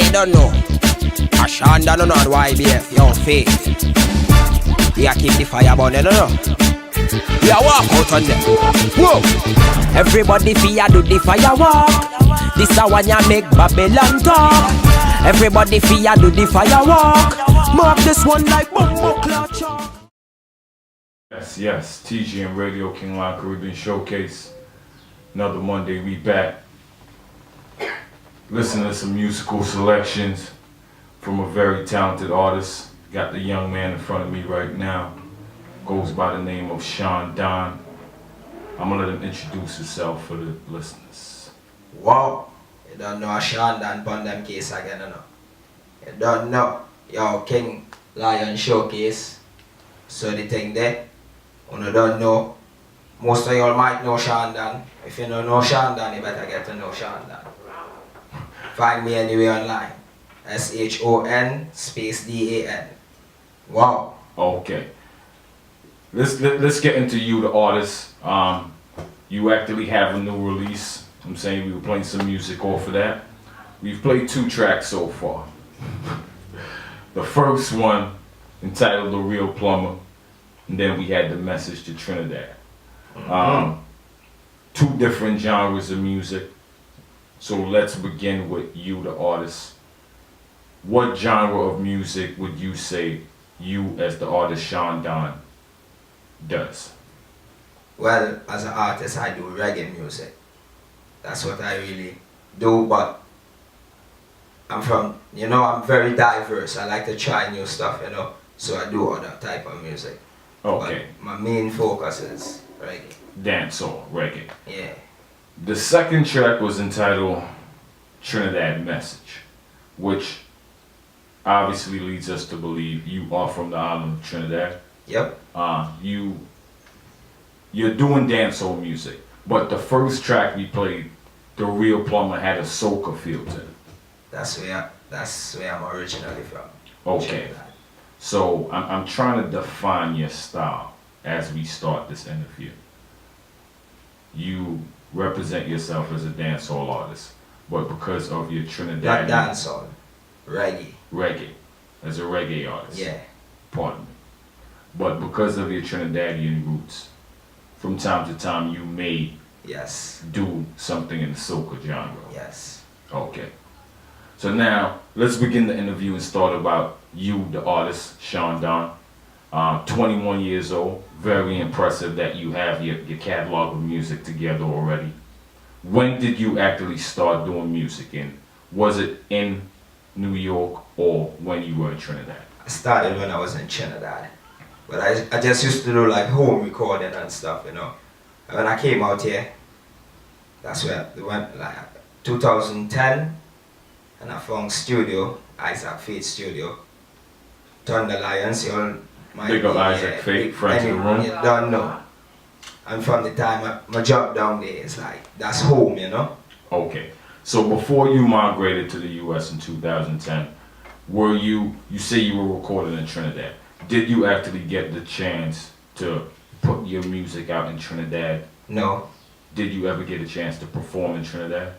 you don't know. A Shon don't know YBF, yo, Faith. Yeah, keep the fire burning, you know. Yeah, walk out on them. Whoa. Everybody fear do the firework. This a one ya make Babylon talk. Everybody fear do the firework. Mark this one like bumbo clock chalk. Yes, TG and Radio King Line Caribbean Showcase. Another Monday, we back. Listen to some musical selections from a very talented artist. Got the young man in front of me right now. Goes by the name of Shon. I'm gonna let him introduce himself for the listeners. Wow, you don't know Shon upon them case again, you know. You don't know. Yo, King Lion Showcase. So the thing there, you don't know. Most of y'all might know Shon. If you don't know Shon, you better get to know Shon. Find me anywhere online. SHON space DAN. Wow. Okay. Let's get into you, the artist. You actually have a new release. I'm saying we were playing some music off of that. We've played 2 tracks so far. The first one entitled "The Real Plumber," and then we had "The Message to Trinidad." 2 different genres of music. So let's begin with you, the artist. What genre of music would you say you, as the artist Shon does? Well, as an artist, I do reggae music. That's what I really do, but I'm very diverse. I like to try new stuff, you know, so I do other type of music. Okay. But my main focus is reggae. Dancehall, reggae. Yeah. The second track was entitled Trinidad Message, which obviously leads us to believe you are from the island of Trinidad. Yep. You're doing dancehall music, but the first track we played, "The Real Plumber," had a soca feel to it. That's where I'm originally from. Okay. Trinidad. So I'm trying to define your style as we start this interview. You represent yourself as a dancehall artist, but because of your Trinidad... Not dancehall, reggae. Reggae, as a reggae artist. Yeah. Pardon me. But because of your Trinidadian roots, from time to time you may do something in the soca genre. Yes. Okay. So now, let's begin the interview and start about you, the artist, Shon. 21 years old. Very impressive that you have your catalog of music together already. When did you actually start doing music? And was it in New York or when you were in Trinidad? I started when I was in Trinidad. But I just used to do like home recording and stuff, you know. And when I came out here, that's where we went like 2010, and I found studio, Isaac Faith Studio, Thunder Lions, you all might Big up be, Isaac Faith, friends in the room. You don't know. And from the time my job down there, it's like, that's home, you know. Okay. So before you migrated to the US in 2010, you say you were recording in Trinidad. Did you actually get the chance to put your music out in Trinidad? No. Did you ever get a chance to perform in Trinidad?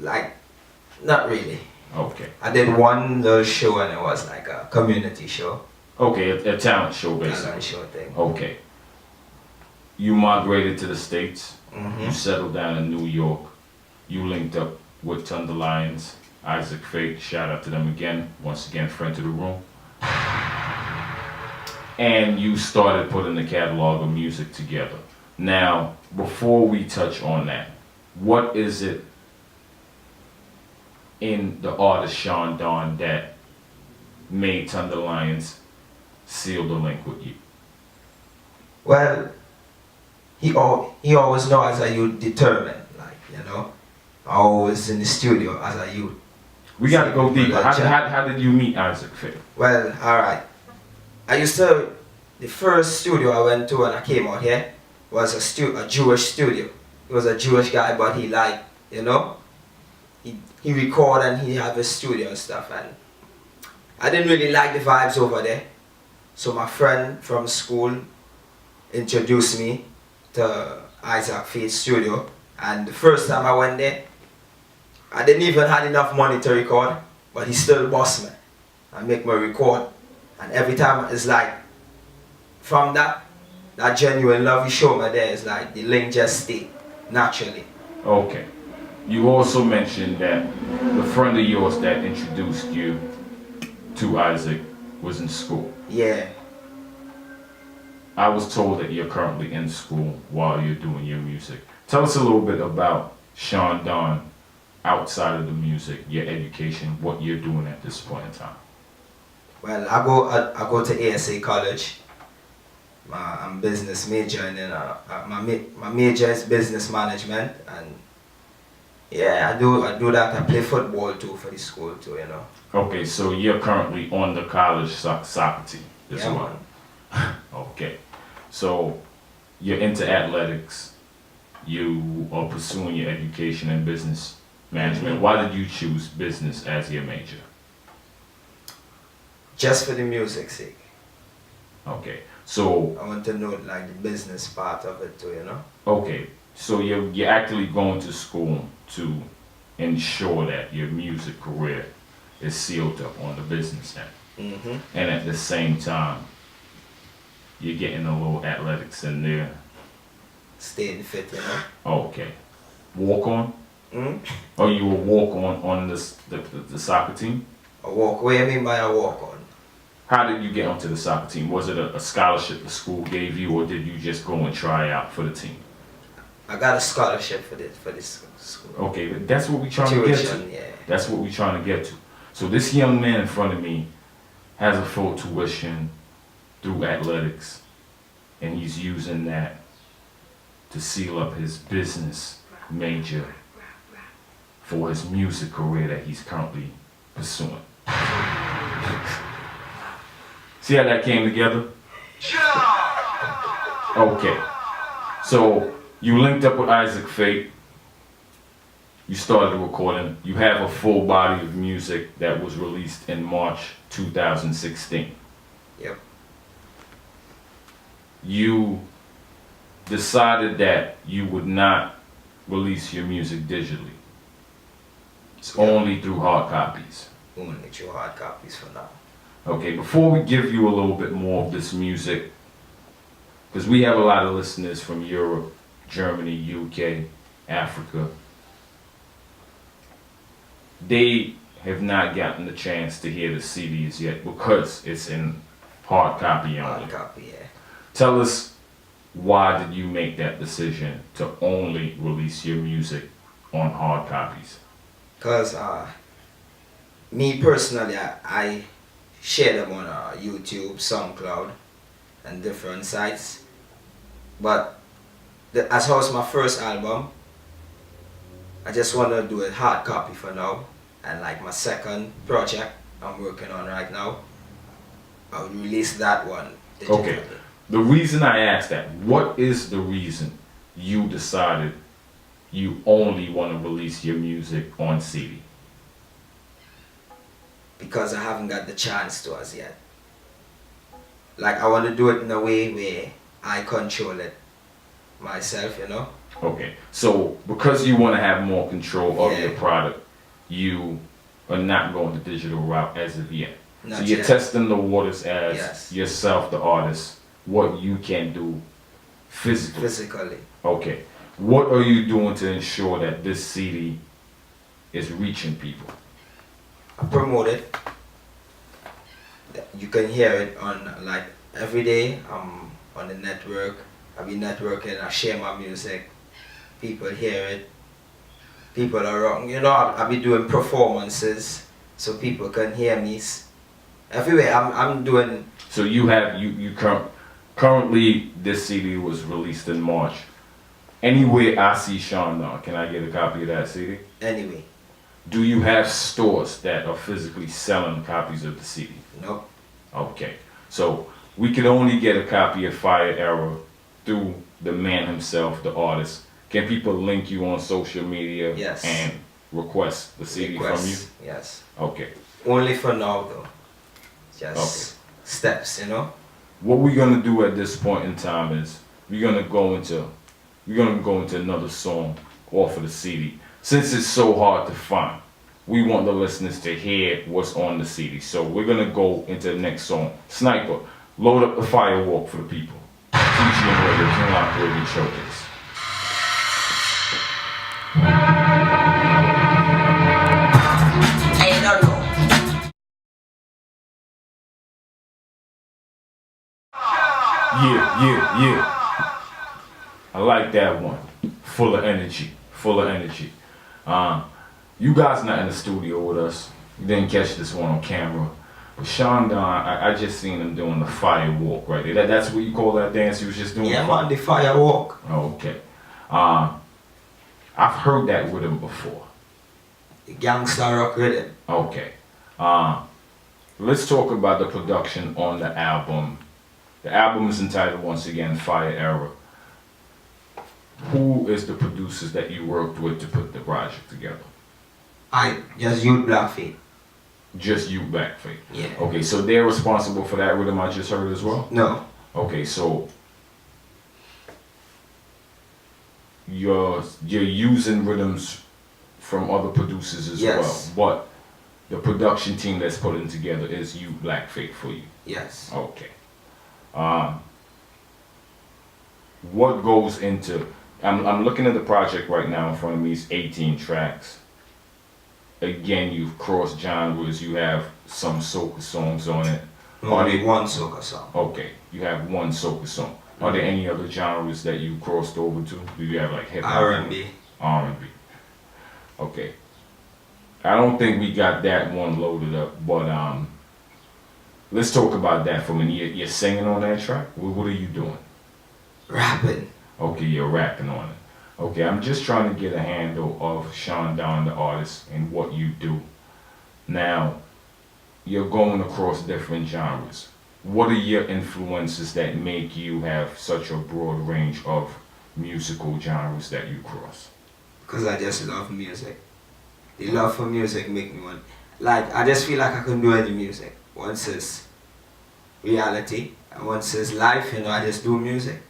Like, not really. Okay. I did one little show and it was like a community show. Okay, a talent show basically. Talent show thing. Okay. You migrated to the States. Mm-hmm. You settled down in New York. You linked up with Thunder Lions, Isaac Faith, shout out to them again, once again, friend to the room. And you started putting the catalog of music together. Now, before we touch on that, what is it in the artist Shon that made Thunder Lions seal the link with you? Well, he always know as a youth determined, like, you know. Always in the studio as a youth. We got to go deeper. How did you meet Isaac Faith? Well, alright. The first studio I went to when I came out here was a Jewish studio. He was a Jewish guy, but he like, you know, he record and he have his studio and stuff, and I didn't really like the vibes over there. So my friend from school introduced me to Isaac Faith studio, and the first time I went there, I didn't even had enough money to record, but he still boss me and make me record. And every time it's like, from that genuine love you show me there, it's like the link just stay naturally. Okay. You also mentioned that the friend of yours that introduced you to Isaac was in school. Yeah. I was told that you're currently in school while you're doing your music. Tell us a little bit about Shon Don outside of the music, your education, what you're doing at this point in time. Well, I go to ASA college. I'm business major, and then my major is business management, and yeah, I do that. I play football too for the school too, you know. Okay, so you're currently on the college soccer team as Yeah, well. man. Okay, so you're into athletics. You are pursuing your education in business management. Why did you choose business as your major? Just for the music's sake. Okay, so I want to know like the business part of it too, you know. okay, so you're actually going to school to ensure that your music career is sealed up on the business end, and at the same time, you're getting a little athletics in there. Staying fit, you know. Okay, walk on. Mm? Oh, you were walk on the soccer team. A walk. What do you mean by a walk on? How did you get onto the soccer team? Was it a scholarship the school gave you, or did you just go and try out for the team? I got a scholarship for this school. Okay, but that's what we're trying to get to. Tuition, yeah. That's what we're trying to get to. So this young man in front of me has a full tuition through athletics, and he's using that to seal up his business major for his music career that he's currently pursuing. See how that came together? Okay. So you linked up with Isaac Fate. You started recording. You have a full body of music that was released in March 2016. Yep. You decided that you would not release your music digitally. It's only through hard copies. Only through hard copies for now. Okay, before we give you a little bit more of this music, because we have a lot of listeners from Europe, Germany, UK, Africa, they have not gotten the chance to hear the CDs yet because it's in hard copy only. Hard copy, yeah. Tell us, why did you make that decision to only release your music on hard copies? Because me personally, I share them on YouTube, SoundCloud, and different sites. But as how it's my first album, I just want to do a hard copy for now. And like my second project I'm working on right now, I'll release that one digitally. Okay. The reason I asked that, what is the reason you decided you only want to release your music on CD? Because I haven't got the chance to as yet. Like I want to do it in a way where I control it myself, you know? Okay, so because you want to have more control of Yeah. your product, you are not going the digital route as of yet. Not So you're yet. testing the waters as Yes. yourself, the artist, what you can do physically. Physically. Okay, what are you doing to ensure that this CD is reaching people? I promote it. You can hear it on like every day. I'm on the network. I be networking. I share my music. People hear it. People are wrong. You know, I be doing performances so people can hear me. Everywhere I'm doing. So you have currently this CD was released in March. Anywhere I see Shon now, can I get a copy of that CD? Anyway. Do you have stores that are physically selling copies of the CD? No. Okay, so we can only get a copy of Fire Error through the man himself, the artist. Can people link you on social media Yes. and request the CD from you? Yes. Okay. Only for now though. Just steps, you know. What we're gonna do at this point in time is we're gonna go into another song off of the CD. since it's so hard to find, we want the listeners to hear what's on the CD. So we're gonna go into the next song. Sniper, load up the firewalk for the people. TGN Radio, K.L.C.S Radio Showcase. I don't know. Yeah. I like that one. Full of energy. You guys not in the studio with us. You didn't catch this one on camera. But Shon Don, I just seen him doing the fire walk right there. That's what you call that dance he was just doing? Yeah, man, the fire walk. Oh, okay. I've heard that rhythm before. The gangster rock rhythm. Okay. Let's talk about the production on the album. The album is entitled, once again, Fire Era. Who is the producers that you worked with to put the project together? I just Youth Blackfeet. Just you, Blackfeet. Yeah. Okay, so they're responsible for that rhythm I just heard as well? No. Okay, so you're using rhythms from other producers as Yes. well, but the production team that's putting together is you, Blackfeet, for you. Yes. Okay. What goes into? I'm looking at the project right now in front of me. It's 18 tracks. Again, you've crossed genres. You have some soca songs on it. Only one soca song. Okay, you have one soca song. Are there any other genres that you crossed over to? Do you have like hip hop? R&B. R&B. Okay. I don't think we got that one loaded up, but let's talk about that for a minute. You're singing on that track? What are you doing? Rapping. Okay, you're rapping on it. Okay, I'm just trying to get a handle of Shon Don, the artist, and what you do. Now, you're going across different genres. What are your influences that make you have such a broad range of musical genres that you cross? Because I just love music. The love for music make me want, like, I just feel like I can do any music. Once it's reality, and once it's life, I just do music.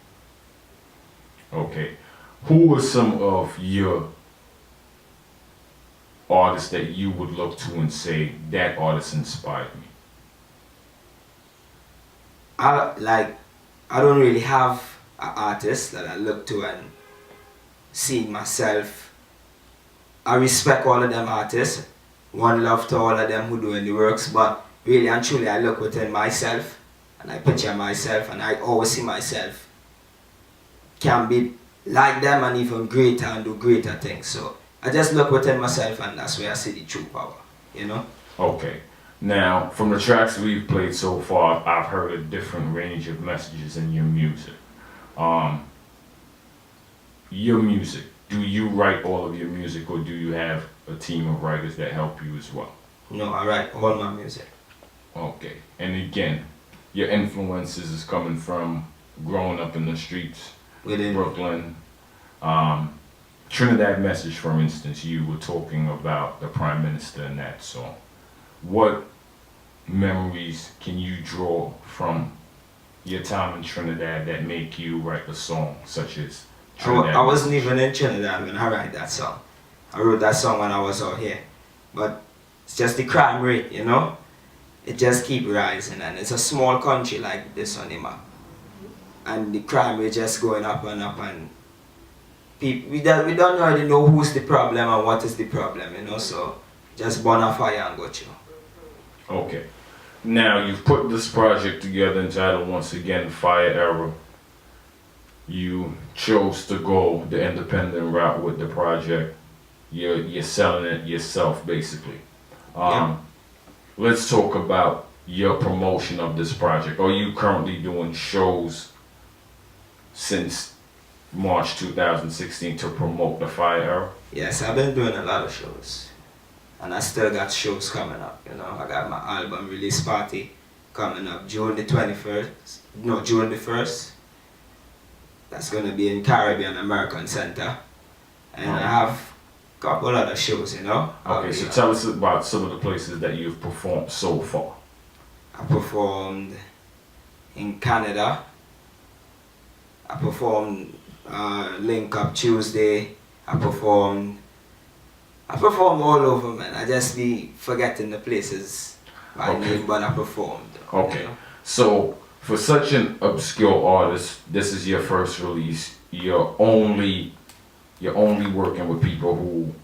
Okay. Who are some of your artists that you would look to and say, that artist inspired me? I don't really have an artist that I look to and see myself. I respect all of them artists. One love to all of them who doing the works, but really and truly I look within myself and I picture myself and I always see myself can be like them and even greater and do greater things. So I just look within myself and that's where I see the true power, Okay. Now, from the tracks we've played so far, I've heard a different range of messages in your music. Your music, do you write all of your music or do you have a team of writers that help you as well? No, I write all my music. Okay. And again, your influences is coming from growing up in the streets, Within Brooklyn. Trinidad Message, for instance, you were talking about the Prime Minister in that song. What memories can you draw from your time in Trinidad that make you write a song such as Trinidad? I wasn't even in Trinidad when I wrote that song. I wrote that song when I was out here. But it's just the crime rate, It just keep rising and it's a small country like this on the map. And the crime rate just going up and up and we don't really know who's the problem and what is the problem, so just burn a fire and go through. Okay. Now, you've put this project together entitled, once again, Fire Era. You chose to go the independent route with the project. You're selling it yourself, basically. Yeah. Let's talk about your promotion of this project. Are you currently doing shows since March 2016 to promote the Fire Era? Yes, I've been doing a lot of shows. And I still got shows coming up, I got my album release party coming up June the 1st. That's going to be in Caribbean American Center. And I have a couple other shows, Okay, so tell us about some of the places that you've performed so far. I performed in Canada. I performed Link Up Tuesday. I performed I perform all over, man. I just be forgetting the places by name, but I performed. Okay. You know? So for such an obscure artist, this is your first release. You're only working with people who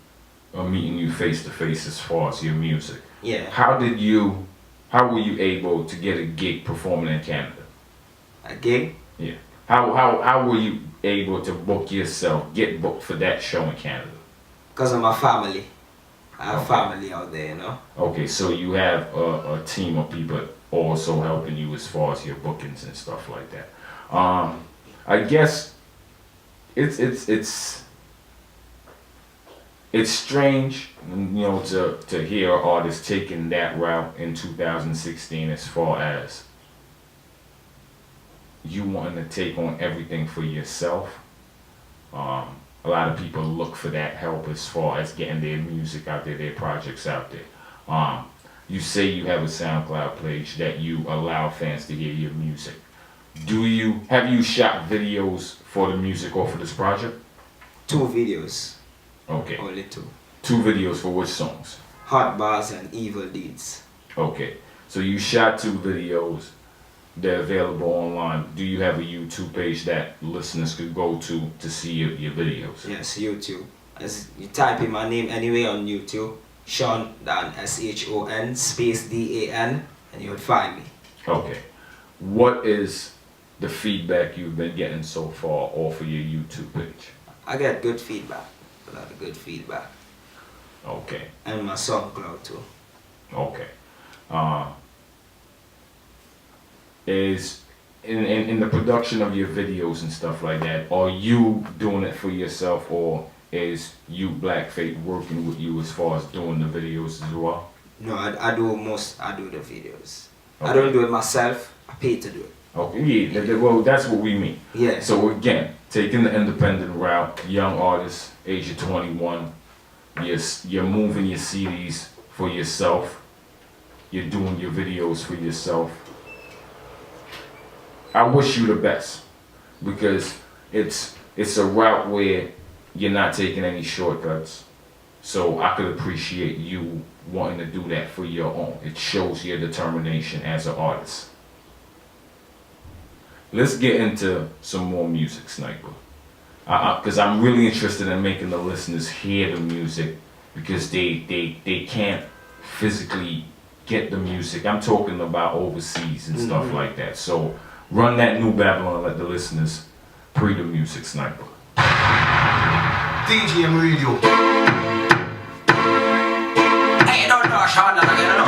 are meeting you face to face as far as your music. Yeah. How were you able to get a gig performing in Canada? A gig? Yeah. How were you able to book yourself, get booked for that show in Canada? Because of my family. I have Okay. family out there, you know. Okay, so you have a team of people also helping you as far as your bookings and stuff like that. I guess it's strange, you know, to hear artists taking that route in 2016 as far as you wanting to take on everything for yourself. A lot of people look for that help as far as getting their music out there, their projects out there. You say you have a SoundCloud page that you allow fans to hear your music. Have you shot videos for the music or for this project? 2 videos. Okay. Only 2. 2 videos for which songs? Hot Bars and Evil Deeds. Okay. So you shot 2 videos. They're available online. Do you have a YouTube page that listeners could go to see your videos? Yes, YouTube. As you type in my name anyway on YouTube, Shon Dan SHON space DAN, and you would find me. Okay. What is the feedback you've been getting so far off of your YouTube page? I get good feedback. A lot of good feedback. Okay. And my SoundCloud too. Okay. Is in the production of your videos and stuff like that, are you doing it for yourself, or is you Black Fate working with you as far as doing the videos as well? No, I do the videos. Okay. I don't do it myself. I pay to do it. Okay, yeah, well, that's what we mean. Yeah. So again, taking the independent route, young artist, age of 21, you're moving your CDs for yourself, you're doing your videos for yourself. I wish you the best, because it's a route where you're not taking any shortcuts. So I could appreciate you wanting to do that for your own. It shows your determination as an artist. Let's get into some more music, Sniper. Because I'm really interested in making the listeners hear the music, because they can't physically get the music. I'm talking about overseas and stuff like that. So run that new Babylon and let the listeners pre the music, Sniper. DGM Radio. Hey, you don't know Shon Dan again, no?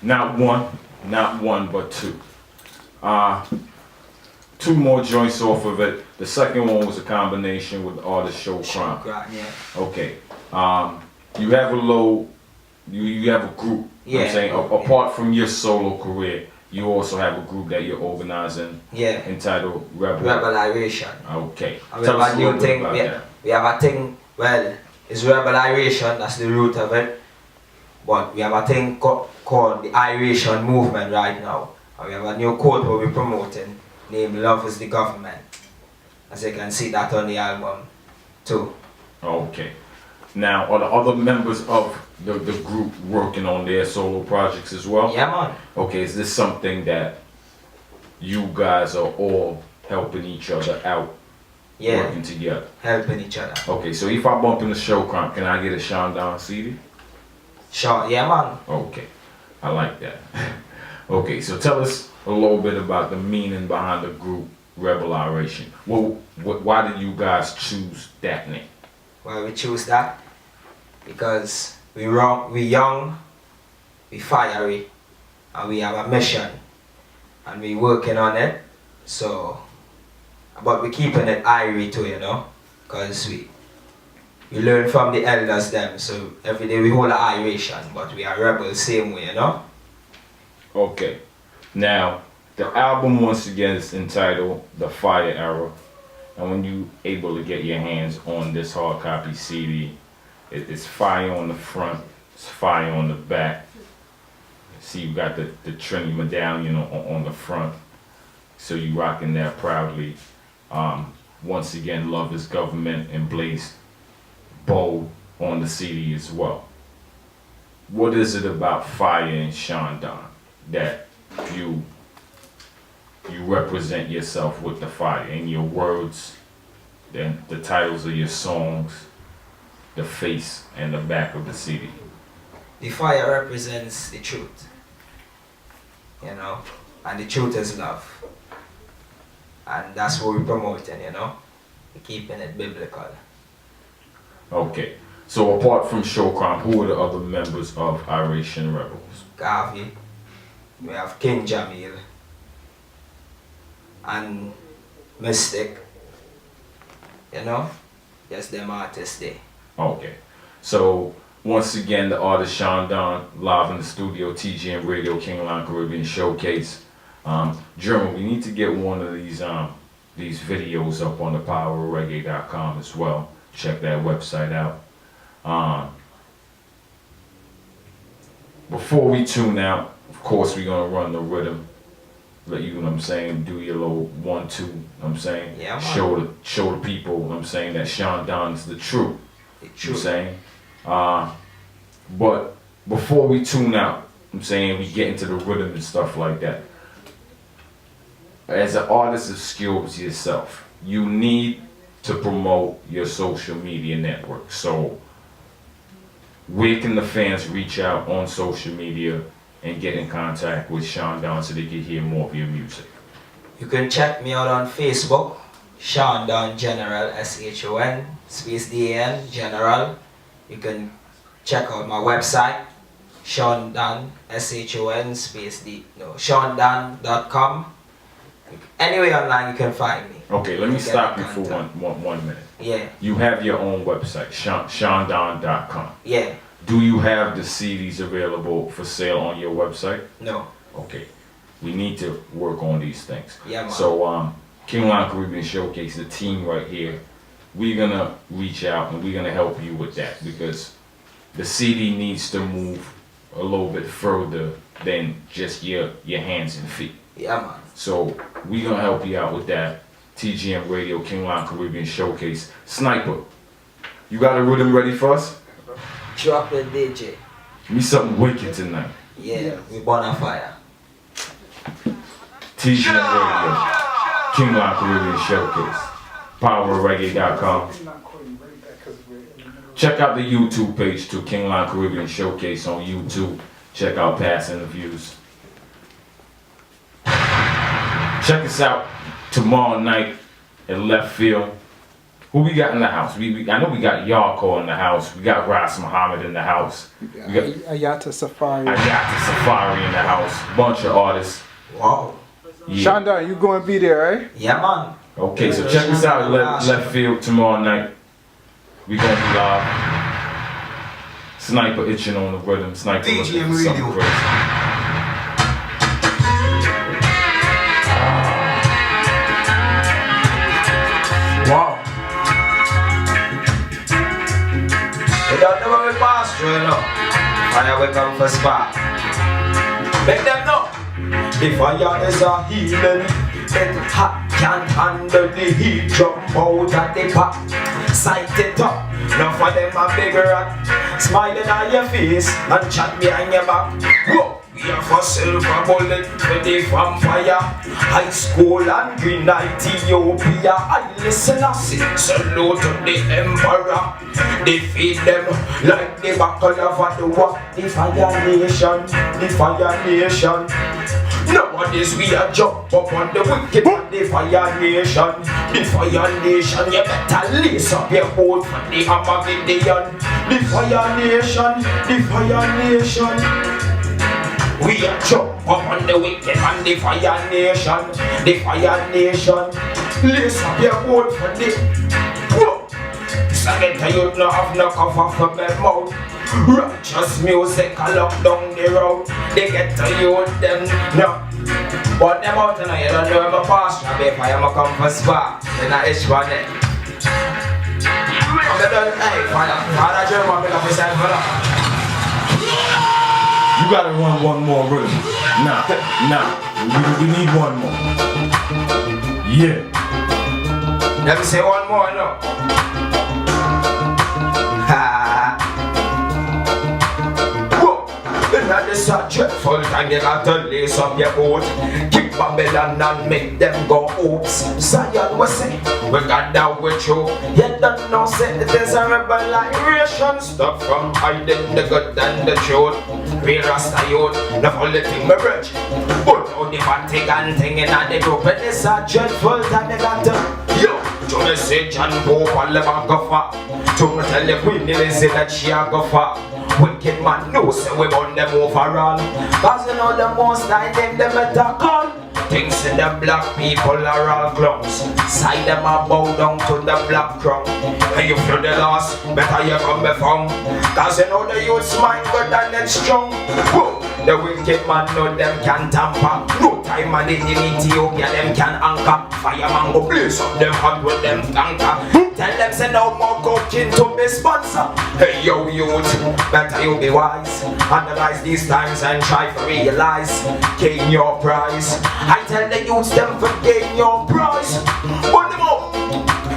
Not one, but 2. 2 more joints off of it. The second one was a combination with the artist Shon. Yeah. Okay. You have you have a group. You know what I'm saying? Apart from your solo career, you also have a group that you're organizing. Yeah. Entitled Rebel. Rebelization. Okay. And we Tell us have a a little new bit thing. about that. We have a thing. Well, it's rebelization. That's the root of it. But we have a thing called the Iration movement right now. And we have a new quote we'll be promoting named Love is the Government. As you can see that on the album too. Okay. Now, are the other members of the group working on their solo projects as well? Yeah, man. Okay, is this something that you guys are all helping each other out, Yeah. working together? Helping each other. Okay, so if I bump in the show, can I get a Shon Dan CD? Sure, yeah, man. Okay, I like that. Okay, so tell us a little bit about the meaning behind the group Rebelization. Why did you guys choose that name? Why we choose that? Because we young, we fiery, and we have a mission, and we working on it. So, but we keeping it irie too, you know, because we learn from the elders them. So every day we hold an iration, but we are rebels same way, you know. Okay, now the album once again is entitled The Fire Era, and when you able to get your hands on this hard copy CD, it's fire on the front, it's fire on the back. See, you got the Trinity medallion on the front, so you rocking that proudly. Once again, Love is Government emblazed bold on the CD as well. What is it about Fire and Shon that you represent yourself with the fire in your words, then the titles of your songs, the face and the back of the CD? The fire represents the truth, you know, and the truth is love. And that's what we're promoting, you know, we're keeping it biblical. Okay, so apart from Showcrown, who are the other members of Iration Rebels? Garvey, we have King Jamil, and Mystic, you know, just them artists there. Okay, so once again, the artist Shon live in the studio, TGM Radio, K.L.C.S Caribbean Showcase. German, we need to get one of these videos up on the powerreggae.com as well. Check that website out. Before we tune out, of course, we're gonna run the rhythm. Let you know what I'm saying, do your little 1, 2, you know what I'm saying? Yeah, man. Show the people, you know what I'm saying, that Shon is the truth. The You know truth. what I'm saying? But before we tune out, I'm saying we get into the rhythm and stuff like that. As an artist of skills yourself, you need to promote your social media network. So where can the fans reach out on social media and get in contact with Shon so they can hear more of your music? You can check me out on Facebook, Shon General, SHON, space DAN, General. You can check out my website, Shon SHON, space D, no, ShonDan.com. Anywhere online you can find me. Okay, let me Get stop in you for contact. one minute. Yeah, You have your own website, ShonDan.com. yeah, Do you have the CDs available for sale on your website? no, Okay, we need to work on these things. yeah, man. So, K.L.C.S Caribbean Showcase, the team right here, we're gonna reach out and we're gonna help you with that because the CD needs to move a little bit further than just your hands and feet. Yeah, man. So we're gonna help you out with that. TGM Radio, K.L.C Caribbean Showcase. Sniper, you got a rhythm ready for us? Drop it, DJ. Give me something wicked tonight. Yeah, we burn a fire. TGM Radio, K.L.C Caribbean Showcase, powerreggae.com. Check out the YouTube page too, K.L.C Caribbean Showcase on YouTube. Check out past interviews. Check us out tomorrow night at Left Field. Who we got in the house? I know we got Yarko in the house. We got Ras Muhammad in the house. We got Ayata Safari. Ayata Safari in the house. Bunch of artists. Wow. Yeah. Shonda, you gonna be there, right? Yeah, man. Okay, so check us out at Left Field tomorrow night. We gonna be live. Sniper itching on the rhythm. Sniper looking TGM for something Radio. crazy. Wow. You don't know where we pass through, you know. Fire we come for spark. Make them know. The fire is a healing. It hot can't handle the heat. Jump out at the pop. Sight it up. Now for them a big rat. Smiling on your face and chat behind your back. Whoa. We have a silver bullet for the vampire. High school and green night Ethiopia. I listen, I see. Salute to the emperor. Defeat them like the buckle of the war. The fire nation, the fire nation. Nowadays we are jump up on the wicked and the fire nation. The fire nation, you better lace up your boat for the Armageddon. The fire nation, the fire nation. We are jump up on the wicked and the fire nation. The fire nation. Lace up your boat for the whoa. Senator, you don't have no cover for my mouth. Righteous music, I lock down the road. They get to you them no. But them out and you don't know I'm a pastor. If I am a come for spark, then I itch one day. I'm done, hey, Father German, pick up his hand, brother. You gotta run one more rhythm. Nah. We need one more. Yeah. Let me say one more now. Whoa, now this a dreadful time. You got to lace up your boat. Keep Babylon and make them go oops. Zion was say, we got down with you. You don't know, say there's a rebellion. Stop from hiding the good and the truth. Real Rasta youth, the only thing we rich. But now the Vatican thing in the group. And it's a dreadful time. You got to, yo, to me say John Pope all the back of her. To me tell the Queen Elizabeth that she a go for. Wicked man knows say we burn them overall. Cause you know the most I them better call. Things in the black people are all clowns. Side them a bow down to the black crown. And you feel the loss, better you come before. Cause you know the youth's mind good and it's strong. Whoa. The wicked man know them can tamper. No time man in Ethiopia them can anchor. Fireman go blaze up them hot with them tanker. Tell them say no more coaching to be sponsor. Hey yo youth, better you be wise. Analyze these times and try to realize. Gain your prize. I tell the youths them for gain your prize. Put them up.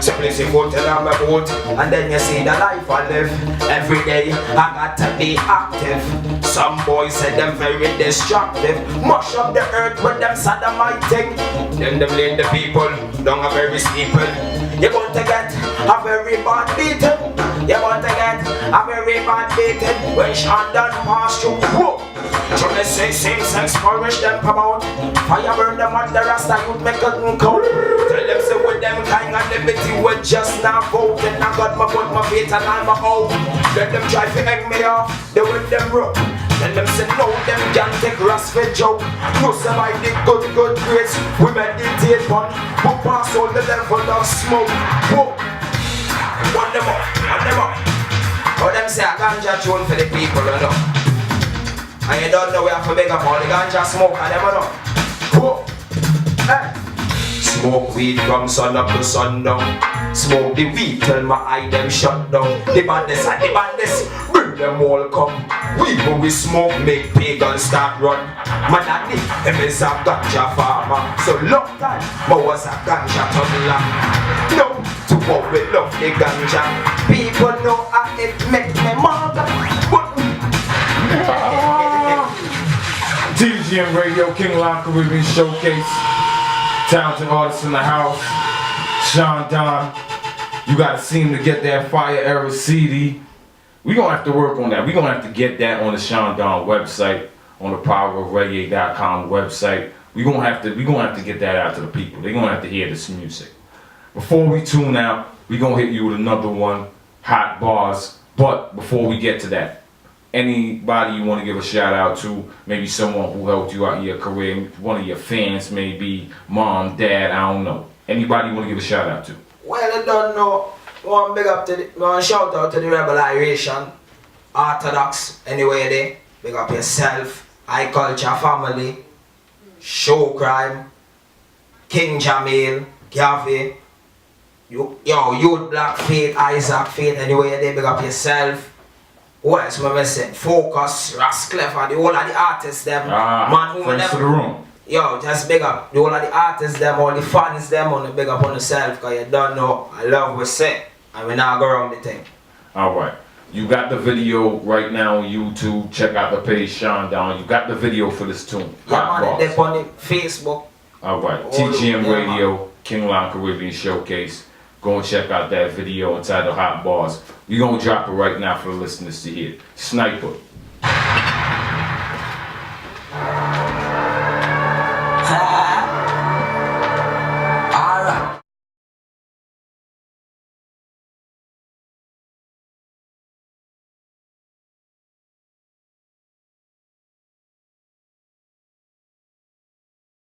Simply say go tell them about. And then you see the life I live. Every day I got to be active. Some boys say them very destructive. Mush up the earth with them sodomiting. Then them lead the people down a very steep hill. You're going to get a very bad beating. You're going to get a very bad beating. When Shon done pass through. Whoa! So they say same-sex punish them promote. Fire burn them at the Rasta youth make it count. Tell them say with them kind of liberty we just not voting. I got my foot, my feet and I'm my own. Let them try to hang me off, they with them rope. Tell them say no, them can't take rest for joke. No survive the good grades. We meditate on. We pass all the devil of smoke. Whoa. One them up, one them up. Oh, them say I can't judge one for the people, you know. And you don't know we have to make up all the ganja smoke and them, you know. Whoa. Hey. Smoke weed from sun up to sundown. Smoke the weed till my eye them shut down. The bandits and the bandits, bring them all come. We when we smoke make pagans start run. My daddy, him is a ganja farmer. So long time, but was a ganja tumbler. No, to what we love the ganja. People know how it make me mad. TGM Radio, K.L.C.S Caribbean Showcase. Talented artists in the house. Shon Don. You gotta see him to get that Fire Era CD. We gonna have to work on that. We gonna have to get that on the Shon Don website, on the powerofreggae.com website. We gonna have to get that out to the people. They gonna have to hear this music. Before we tune out, we gonna hit you with another one, Hot Bars. But before we get to that, anybody you want to give a shout out to, maybe someone who helped you out in your career, one of your fans, maybe mom, dad, I don't know. Anybody you want to give a shout out to? Well, I don't know. One big up to the, one shout out to the Rebellion, Orthodox, anyway they. Big up yourself, High Culture Family, Show Crime, King Jamil, Gavi, Youth Black Faith, Isaac Faith, anyway they. Big up yourself. Who else am I saying? Focus, Rascliffe, the whole of the artists them. Man, woman, friends to the room. Yo, just big up. The whole of the artists them, all the fans them, on the big up on yourself, cause you don't know, I love what say. And we now go around the thing. Alright. You got the video right now on YouTube. Check out the page Shon Don. You got the video for this tune. Yeah, man, they're on the Facebook. Alright. TGM Radio, K.L.C Caribbean Showcase. Go and check out that video entitled Hot Bars. We're gonna drop it right now for the listeners to hear. Sniper.